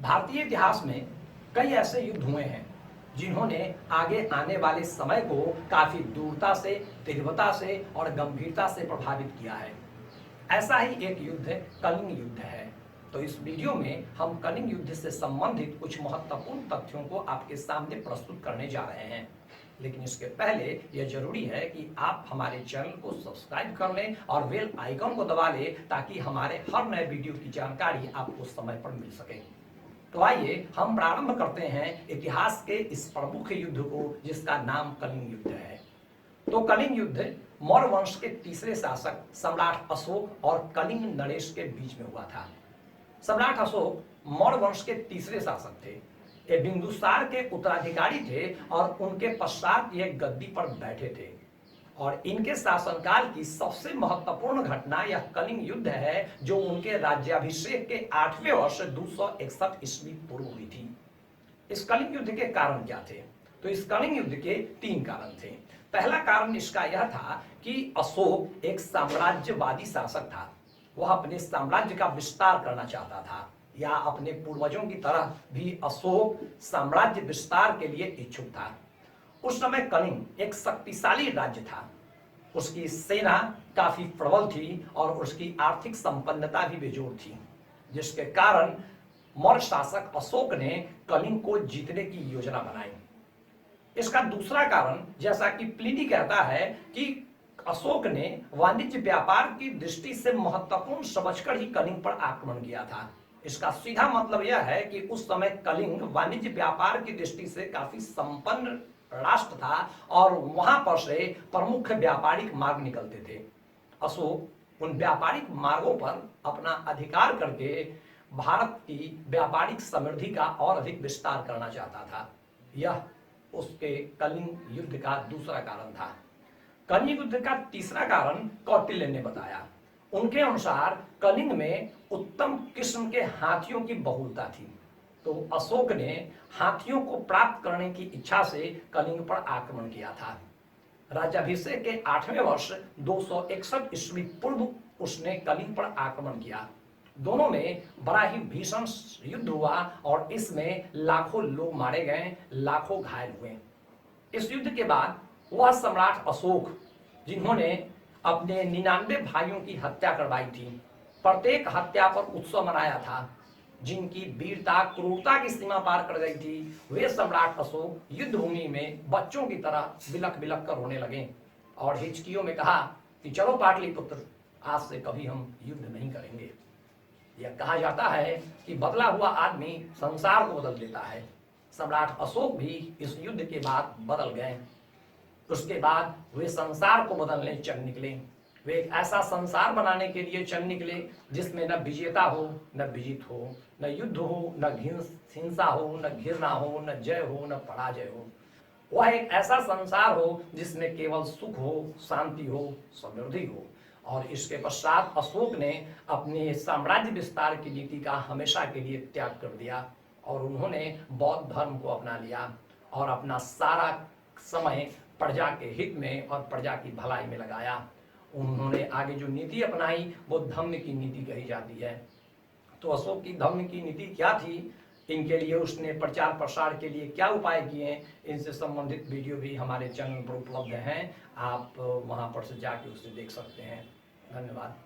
भारतीय इतिहास में कई ऐसे युद्ध हुए हैं जिन्होंने आगे आने वाले समय को काफी दूरता से, तीव्रता से और गंभीरता से प्रभावित किया है। ऐसा ही एक युद्ध कलिंग युद्ध है। तो इस वीडियो में हम कलिंग युद्ध से संबंधित कुछ महत्वपूर्ण तथ्यों को आपके सामने प्रस्तुत करने जा रहे हैं। लेकिन इसके पहले यह जरूरी है कि आप हमारे चैनल को सब्सक्राइब कर लें और बेल आइकन को दबा लें ताकि हमारे हर नए वीडियो की जानकारी आपको समय पर मिल सके। तो आइए हम प्रारंभ करते हैं इतिहास के इस प्रमुख युद्ध को जिसका नाम कलिंग युद्ध है। तो कलिंग युद्ध मौर्य वंश के तीसरे शासक सम्राट अशोक और कलिंग नरेश के बीच में हुआ था। सम्राट अशोक मौर्य वंश के तीसरे शासक थे। ये बिंदुसार के उत्तराधिकारी थे और उनके पश्चात ये गद्दी पर बैठे थे। और इनके शासनकाल की सबसे महत्वपूर्ण घटना यह कलिंग युद्ध है जो उनके राज्याभिषेक के 8वें वर्ष 261 ईस्वी पूर्व हुई थी। इस कलिंग युद्ध के कारण क्या थे? तो इस कलिंग युद्ध के 3 कारण थे। पहला कारण इसका यह था कि अशोक एक साम्राज्यवादी शासक था। वह अपने साम्राज्य का विस्तार करना चाहता था, या अपने पूर्वजों की तरह भी अशोक साम्राज्य विस्तार के लिए इच्छुक था। उस समय कलिंग एक शक्तिशाली राज्य था। उसकी सेना काफी प्रबल थी और उसकी आर्थिक संपन्नता भी बेजोड़ थी, जिसके कारण मौर्य शासक अशोक ने कलिंग को जीतने की योजना बनाई। इसका दूसरा कारण, जैसा कि प्लिनी कहता है कि अशोक ने वाणिज्य व्यापार की दृष्टि से महत्वपूर्ण समझकर ही कलिंग पर आक्रमण किया था। इसका सीधा मतलब यह है कि उस समय कलिंग वाणिज्य व्यापार की दृष्टि से काफी संपन्न राष्ट्र था और वहां पर से प्रमुख व्यापारिक मार्ग निकलते थे। अशोक उन व्यापारिक मार्गों पर अपना अधिकार करके भारत की व्यापारिक समृद्धि का और अधिक विस्तार करना चाहता था। यह उसके कलिंग युद्ध का दूसरा कारण था। कलिंग युद्ध का तीसरा कारण कौटिल्य ने बताया। उनके अनुसार कलिंग में उत्तम किस्म के हाथियों की बहुलता थी। तो अशोक ने हाथियों को प्राप्त करने की इच्छा से कलिंग पर आक्रमण किया था। राज्याभिषेक के 8वें वर्ष 261 ईस्वी पूर्व उसने कलिंग पर आक्रमण किया। दोनों में बड़ा ही भीषण युद्ध हुआ और इसमें लाखों लोग मारे गए, लाखों घायल हुए। इस युद्ध के बाद वह सम्राट अशोक, जिन्होंने अपने 99 भाइयों की हत्या करवाई थी, प्रत्येक हत्या पर उत्सव मनाया था, जिनकी वीरता क्रूरता की सीमा पार कर गई थी, वे सम्राट अशोक युद्ध भूमि में बच्चों की तरह बिलख बिलख कर रोने लगे और हिचकियों में कहा कि चलो पाटलिपुत्र, आज से कभी हम युद्ध नहीं करेंगे। यह कहा जाता है कि बदला हुआ आदमी संसार को बदल देता है। सम्राट अशोक भी इस युद्ध के बाद बदल गए। उसके बाद वे संसार को बदलने चल निकले। वे एक ऐसा संसार बनाने के लिए चल निकले जिसमें न विजेता हो न विजित हो, न युद्ध हो न हिंसा हो, न घृणा हो, न जय हो न पराजय हो। वह एक ऐसा संसार हो जिसमें केवल सुख हो, शांति हो, समृद्धि हो। और इसके पश्चात अशोक ने अपने साम्राज्य विस्तार की नीति का हमेशा के लिए त्याग कर दिया और उन्होंने बौद्ध धर्म को अपना लिया और अपना सारा समय प्रजा के हित में और प्रजा की भलाई में लगाया। उन्होंने आगे जो नीति अपनाई वो धम्म की नीति कही जाती है। तो अशोक की धम्म की नीति क्या थी, इनके लिए उसने प्रचार प्रसार के लिए क्या उपाय किए, इनसे संबंधित वीडियो भी हमारे चैनल पर उपलब्ध हैं। आप वहां पर से जाके उसे देख सकते हैं। धन्यवाद।